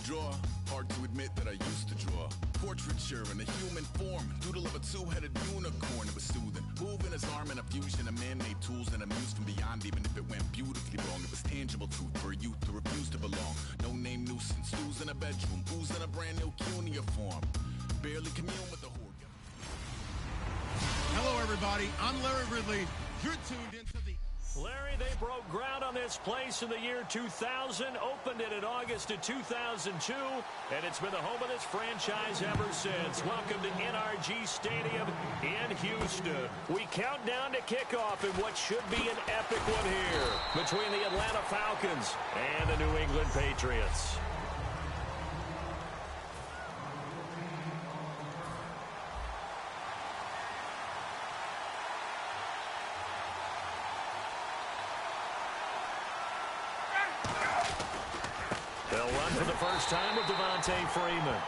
draw? Hard to admit that I used to draw. Portraiture in a human form. Doodle of a two-headed unicorn. It was soothing. Moving his arm in a fusion of man-made tools and amused from beyond. Even if it went beautifully wrong, it was tangible truth for a youth who refused to belong. No-name nuisance. Who's in a bedroom? Who's in a brand new cuneiform? Barely commune with the horde. Hello, everybody. I'm Larry Ridley. You're tuned into the... Larry, they broke ground on this place in the year 2000, opened it in August of 2002, and it's been the home of this franchise ever since. Welcome to NRG Stadium in Houston. We count down to kickoff in what should be an epic one here between the Atlanta Falcons and the New England Patriots. They'll run for the first time with Devontae Freeman.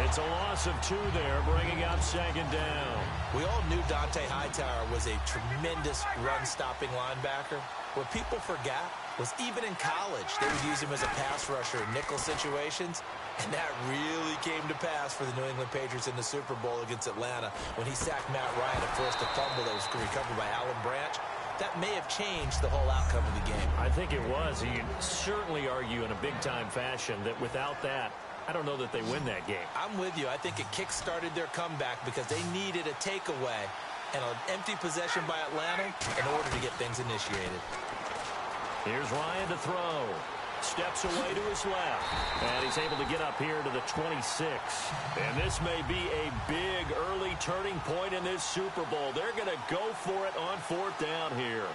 It's a loss of 2 there, bringing up second down. We all knew Dante Hightower was a tremendous run-stopping linebacker. What people forgot was even in college, they would use him as a pass rusher in nickel situations, and that really came to pass for the New England Patriots in the Super Bowl against Atlanta when he sacked Matt Ryan and forced a fumble that was recovered by Alan Branch. That may have changed the whole outcome of the game. I think it was. You certainly argue in a big-time fashion that without that, I don't know that they win that game. I'm with you. I think it kick-started their comeback because they needed a takeaway and an empty possession by Atlanta in order to get things initiated. Here's Ryan to throw. Steps away to his left. And he's able to get up here to the 26. And this may be a big early turning point in this Super Bowl. They're going to go for it on 4th down here.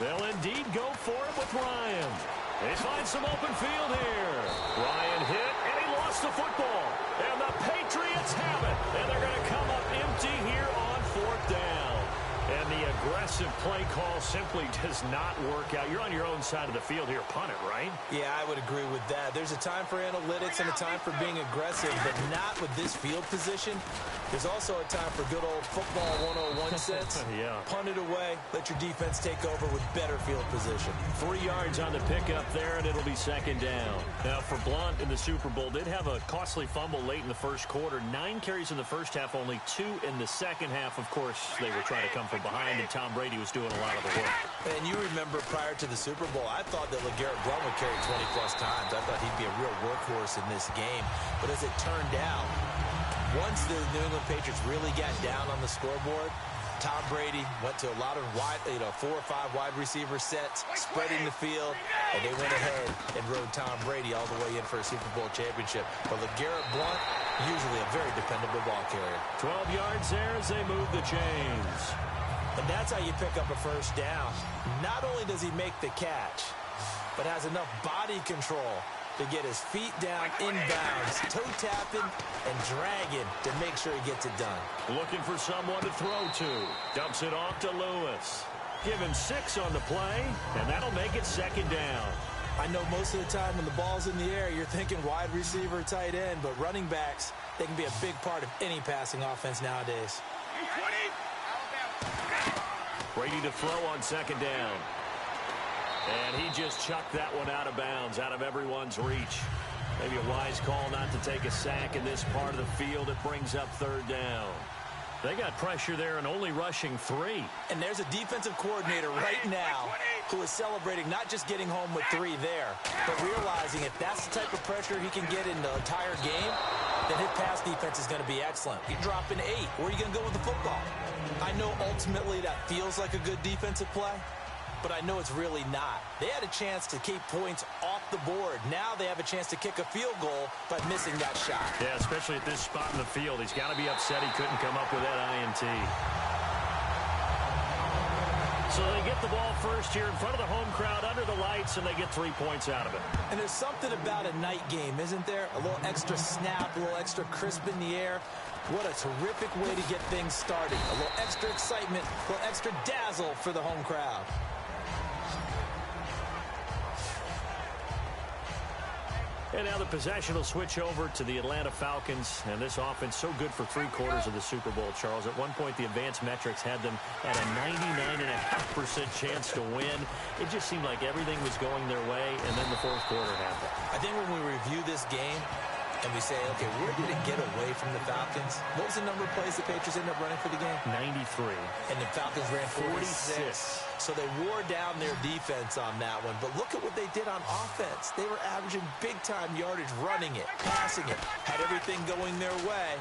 They'll indeed go for it with Ryan. They find some open field here. Ryan hit, and he lost the football. And the Patriots have it. And they're going to come up empty here on 4th down. And the aggressive play call simply does not work out. You're on your own side of the field here. Punt it, right? Yeah, I would agree with that. There's a time for analytics and a time for being aggressive, but not with this field position. There's also a time for good old football 101 sense. Yeah. Punt it away. Let your defense take over with better field position. 3 yards on the pickup there, and it'll be second down. Now, for Blount in the Super Bowl, did have a costly fumble late in the first quarter. 9 carries in the first half, only 2 in the second half. Of course, they were trying to come from behind, and Tom Brady was doing a lot of the work. And you remember prior to the Super Bowl, I thought that LeGarrette Blount would carry 20-plus times. I thought he'd be a real workhorse in this game. But as it turned out, once the New England Patriots really got down on the scoreboard, Tom Brady went to a lot of 4 or 5 wide receiver sets, spreading the field, and they went ahead and rode Tom Brady all the way in for a Super Bowl championship. But LeGarrette Blount, usually a very dependable ball carrier. 12 yards there as they move the chains. And that's how you pick up a first down. Not only does he make the catch, but has enough body control to get his feet down inbounds, toe-tapping and dragging to make sure he gets it done. Looking for someone to throw to. Dumps it off to Lewis. Give him 6 on the play, and that'll make it second down. I know most of the time when the ball's in the air, you're thinking wide receiver, tight end, but running backs, they can be a big part of any passing offense nowadays. Brady to throw on second down. And he just chucked that one out of bounds, out of everyone's reach. Maybe a wise call not to take a sack in this part of the field. It brings up 3rd down. They got pressure there and only rushing 3. And there's a defensive coordinator right now who is celebrating not just getting home with 3 there, but realizing if that's the type of pressure he can get in the entire game, then his pass defense is going to be excellent. You're dropping 8. Where are you going to go with the football? I know ultimately that feels like a good defensive play, but I know it's really not. They had a chance to keep points off the board. Now they have a chance to kick a field goal by missing that shot. Yeah, especially at this spot in the field. He's got to be upset he couldn't come up with that INT. So they get the ball first here in front of the home crowd under the lights, and they get 3 points out of it. And there's something about a night game, isn't there? A little extra snap, a little extra crisp in the air. What a terrific way to get things started. A little extra excitement, a little extra dazzle for the home crowd. And now the possession will switch over to the Atlanta Falcons. And this offense so good for 3/4 of the Super Bowl, Charles. At one point, the advanced metrics had them at a 99.5% chance to win. It just seemed like everything was going their way, and then the fourth quarter happened. I think when we review this game and we say, okay, where did it get away from the Falcons? What was the number of plays the Patriots ended up running for the game? 93. And the Falcons ran 46. So they wore down their defense on that one. But look at what they did on offense. They were averaging big-time yardage, running it, passing it, had everything going their way.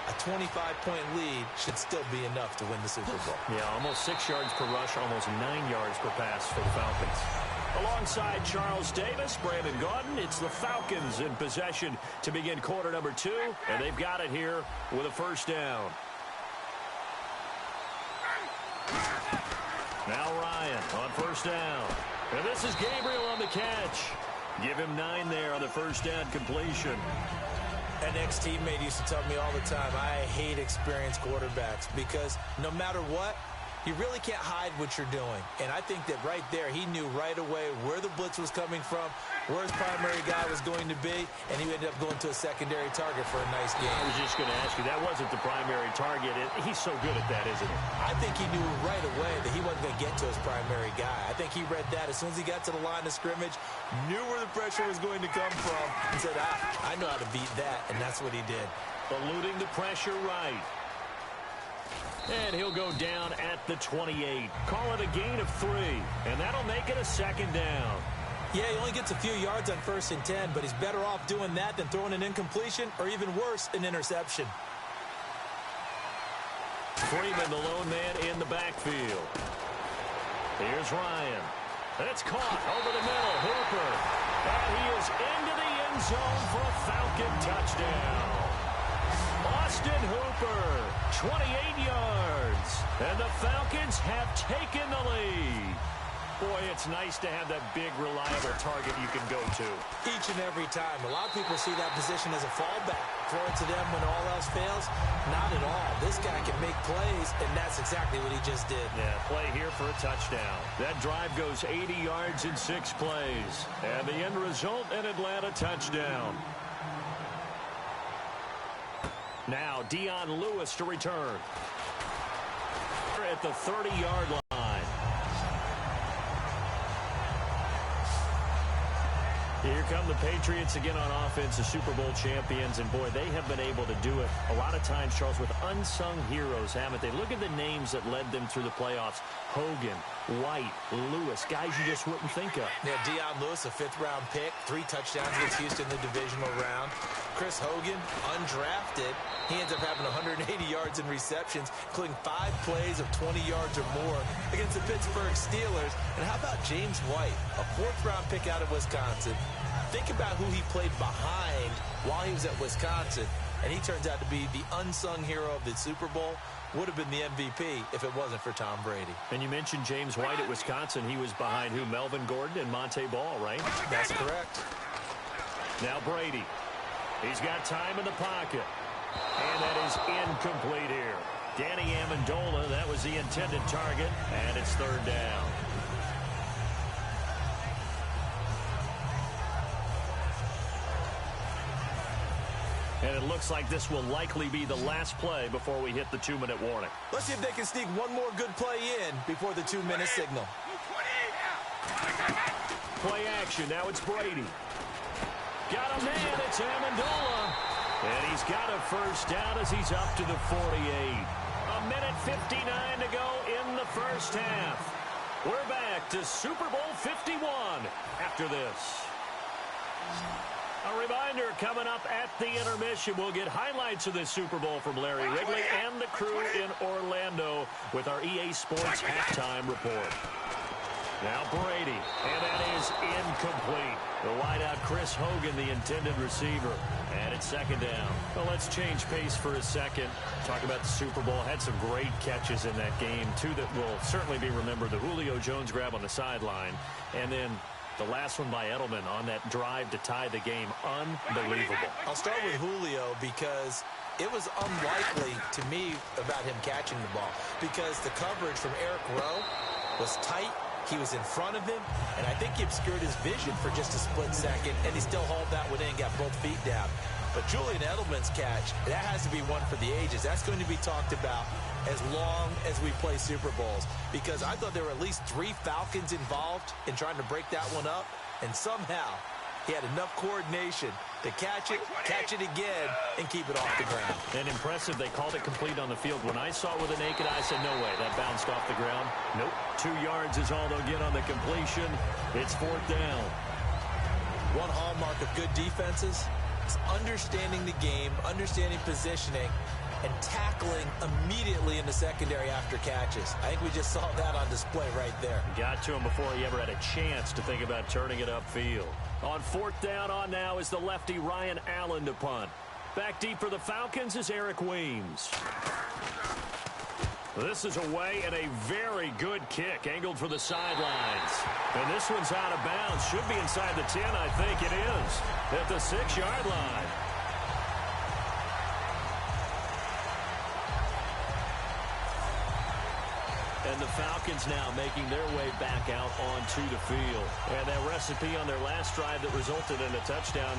A 25-point lead should still be enough to win the Super Bowl. Yeah, almost 6 yards per rush, almost 9 yards per pass for the Falcons. Alongside Charles Davis, Brandon Gaudin, it's the Falcons in possession to begin quarter number 2, and they've got it here with a first down. Now Ryan on first down. And this is Gabriel on the catch. Give him 9 there on the first down completion. An ex-teammate used to tell me all the time, I hate experienced quarterbacks because no matter what, you really can't hide what you're doing. And I think that right there, he knew right away where the blitz was coming from, where his primary guy was going to be, and he ended up going to a secondary target for a nice game. I was just going to ask you, that wasn't the primary target. He's so good at that, isn't he? I think he knew right away that he wasn't going to get to his primary guy. I think he read that as soon as he got to the line of scrimmage, knew where the pressure was going to come from, and said, I know how to beat that, and that's what he did. Eluding the pressure right. And he'll go down at the 28. Call it a gain of 3, and that'll make it a second down. Yeah, he only gets a few yards on 1st and 10, but he's better off doing that than throwing an incompletion or even worse, an interception. Freeman, the lone man in the backfield. Here's Ryan. That's caught over the middle. Hooper. And he is into the end zone for a Falcon touchdown. Austin Hooper, 28 yards. And the Falcons have taken the lead. Boy, it's nice to have that big, reliable target you can go to. Each and every time. A lot of people see that position as a fallback. Throw it to them when all else fails. Not at all. This guy can make plays, and that's exactly what he just did. Yeah, play here for a touchdown. That drive goes 80 yards in 6 plays. And the end result, an Atlanta touchdown. Now, Dion Lewis to return. At the 30-yard line. Here come the Patriots again on offense, the Super Bowl champions, and boy, they have been able to do it a lot of times, Charles, with unsung heroes, haven't they? Look at the names that led them through the playoffs. Hogan, White, Lewis, guys you just wouldn't think of. Yeah, Dion Lewis, a 5th-round pick, 3 touchdowns against Houston in the divisional round. Chris Hogan, undrafted. He ends up having 180 yards in receptions, including 5 plays of 20 yards or more against the Pittsburgh Steelers. And how about James White, a 4th-round pick out of Wisconsin? Think about who he played behind while he was at Wisconsin, and he turns out to be the unsung hero of the Super Bowl. Would have been the MVP if it wasn't for Tom Brady. And you mentioned James White at Wisconsin. He was behind who? Melvin Gordon and Monte Ball, right? That's correct. Now Brady. He's got time in the pocket. And that is incomplete here. Danny Amendola, that was the intended target, and it's 3rd down. And it looks like this will likely be the last play before we hit the 2-minute warning. Let's see if they can sneak one more good play in before the 2-minute signal. Play action. Now it's Brady. Got a man. It's Amendola. And he's got a first down as he's up to the 48. A minute 59 to go in the first half. We're back to Super Bowl 51 after this. A reminder, coming up at the intermission, we'll get highlights of this Super Bowl from Larry Wrigley and the crew in Orlando with our EA Sports halftime report. Now Brady, and that is incomplete. The wideout Chris Hogan, the intended receiver, and it's 2nd down. Well, let's change pace for a second. Talk about the Super Bowl. Had some great catches in that game, 2 that will certainly be remembered. The Julio Jones grab on the sideline, and then the last one by Edelman on that drive to tie the game. Unbelievable. I'll start with Julio because it was unlikely to me about him catching the ball because the coverage from Eric Rowe was tight. He was in front of him, and I think he obscured his vision for just a split second, and he still hauled that one in, got both feet down. But Julian Edelman's catch, that has to be one for the ages. That's going to be talked about as long as we play Super Bowls, because I thought there were at least 3 Falcons involved in trying to break that one up, and somehow he had enough coordination to catch it again, and keep it off the ground. And impressive, they called it complete on the field. When I saw it with a naked eye, I said, no way, that bounced off the ground. Nope, 2 yards is all they'll get on the completion. It's 4th down. One hallmark of good defenses is understanding the game, understanding positioning, and tackling immediately in the secondary after catches. I think we just saw that on display right there. Got to him before he ever had a chance to think about turning it upfield. On 4th down, on now is the lefty Ryan Allen to punt. Back deep for the Falcons is Eric Weems. This is away and a very good kick, angled for the sidelines. And this one's out of bounds. Should be inside the 10, I think it is. At the 6-yard line. And the Falcons now making their way back out onto the field. And that recipe on their last drive that resulted in a touchdown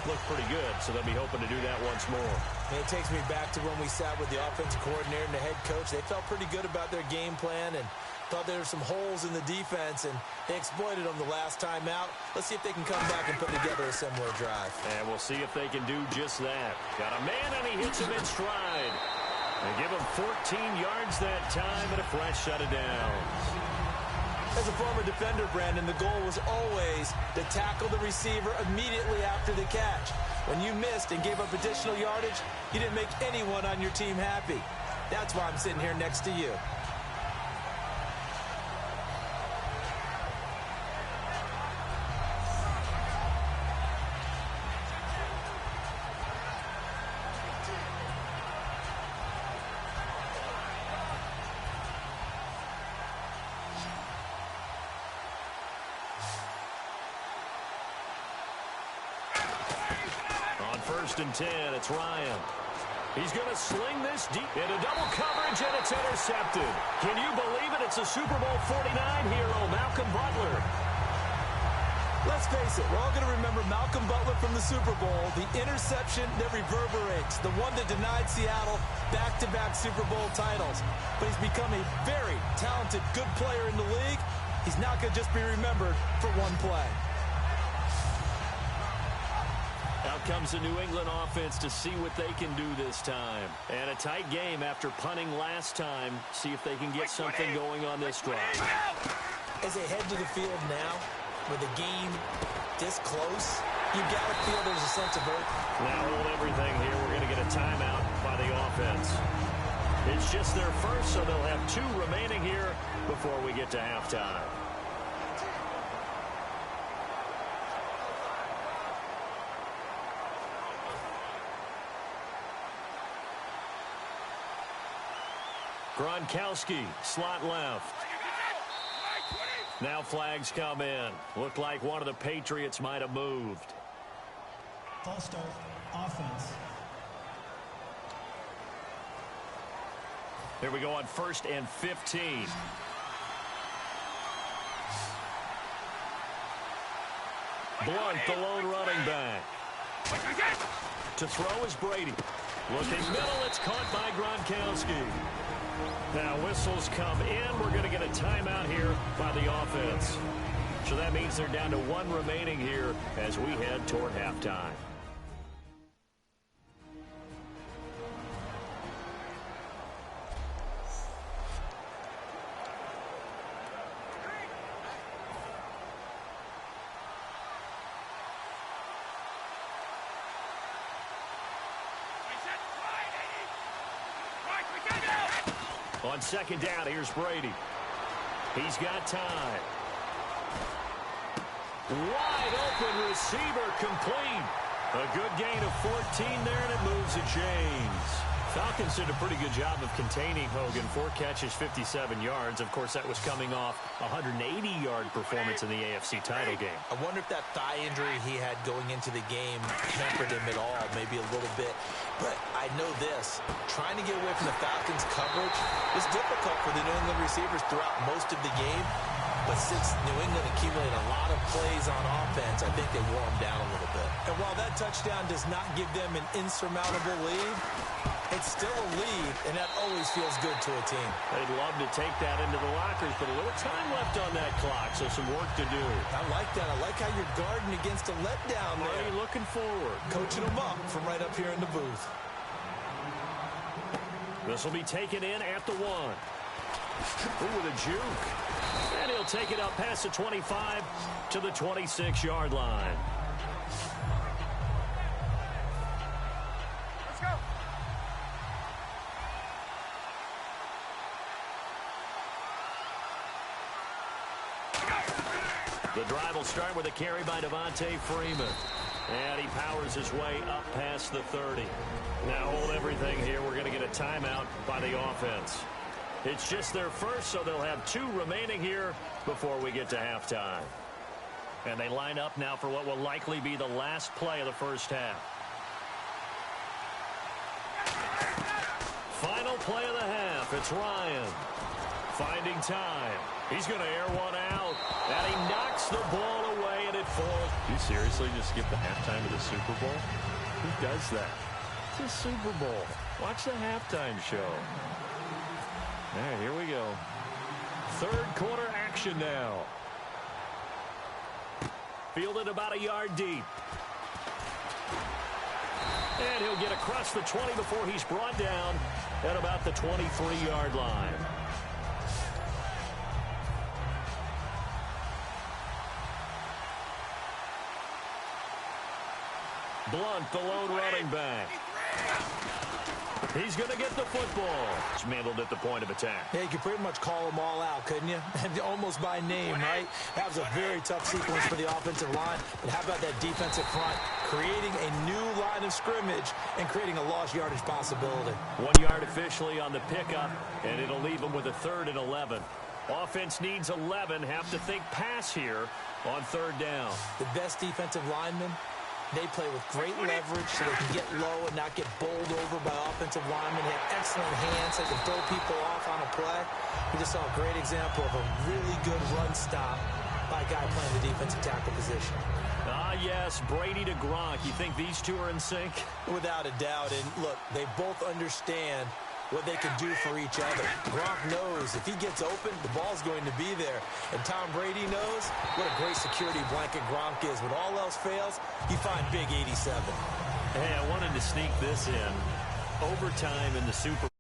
looked pretty good, so they'll be hoping to do that once more. And it takes me back to when we sat with the offensive coordinator and the head coach. They felt pretty good about their game plan and thought there were some holes in the defense, and they exploited them the last time out. Let's see if they can come back and put together a similar drive. And we'll see if they can do just that. Got a man, and he hits him in stride. They give him 14 yards that time and a fresh set of downs. As a former defender, Brandon, the goal was always to tackle the receiver immediately after the catch. When you missed and gave up additional yardage, you didn't make anyone on your team happy. That's why I'm sitting here next to you. On 1st and 10, it's Ryan. He's going to sling this deep into double coverage, and it's intercepted. Can you believe it? It's a Super Bowl 49 hero, Malcolm Butler. Let's face it, we're all going to remember Malcolm Butler from the Super Bowl, the interception that reverberates, the one that denied Seattle back-to-back Super Bowl titles. But he's become a very talented, good player in the league. He's not going to just be remembered for one play. Out comes the New England offense to see what they can do this time. And a tight game after punting last time. See if they can get something going on this drive. As they head to the field now, with the game this close, you got to feel there's a sense of urgency. Now hold everything here. We're going to get a timeout by the offense. It's just their first, so they'll have 2 remaining here before we get to halftime. Gronkowski, slot left. Now flags come in. Looked like one of the Patriots might have moved. False start, offense. Here we go on 1st and 15. Blunt, the lone running back. To throw is Brady. Looking middle, it's caught by Gronkowski. Now whistles come in. We're going to get a timeout here by the offense. So that means they're down to 1 remaining here as we head toward halftime. On 2nd down, here's Brady. He's got time. Wide open receiver complete. A good gain of 14 there, and it moves the chains. Falcons did a pretty good job of containing Hogan. 4 catches, 57 yards. Of course, that was coming off a 180-yard performance in the AFC title game. I wonder if that thigh injury he had going into the game hampered him at all, maybe a little bit. But I know this, trying to get away from the Falcons' coverage was difficult for the New England receivers throughout most of the game. But since New England accumulated a lot of plays on offense, I think they wore them down a little bit. And while that touchdown does not give them an insurmountable lead, it's still a lead, and that always feels good to a team. They'd love to take that into the lockers, but a little time left on that clock, so some work to do. I like that. I like how you're guarding against a letdown there. Already looking forward. Coaching them up from right up here in the booth. This will be taken in at the 1. Ooh, with a juke. And he'll take it up past the 25 to the 26-yard line. Let's go. The drive will start with a carry by Devontae Freeman. And he powers his way up past the 30. Now hold everything here. We're going to get a timeout by the offense. It's just their first, so they'll have 2 remaining here before we get to halftime. And they line up now for what will likely be the last play of the first half. Final play of the half. It's Ryan finding time. He's going to air one out, and he knocks the ball away, and it falls. You seriously just skip the halftime of the Super Bowl? Who does that? It's a Super Bowl. Watch the halftime show. All right, here we go. Third quarter action now. Fielded about a yard deep. And he'll get across the 20 before he's brought down at about the 23-yard line. Blunt, the lone running back. He's going to get the football. It's mantled at the point of attack. Yeah, you could pretty much call them all out, couldn't you? Almost by name, right? That was a very tough sequence for the offensive line. But how about that defensive front creating a new line of scrimmage and creating a lost yardage possibility? 1 yard officially on the pickup, and it'll leave them with a 3rd and 11. Offense needs 11. Have to think pass here on 3rd down. The best defensive linemen, they play with great leverage so they can get low and not get bowled over by offensive linemen. They have excellent hands. They can throw people off on a play. We just saw a great example of a really good run stop by a guy playing the defensive tackle position. Ah, yes, Brady to Gronk. You think these two are in sync? Without a doubt. And look, they both understand what they can do for each other. Gronk knows if he gets open, the ball's going to be there. And Tom Brady knows what a great security blanket Gronk is. When all else fails, you find Big 87. Hey, I wanted to sneak this in. Overtime in the Super Bowl.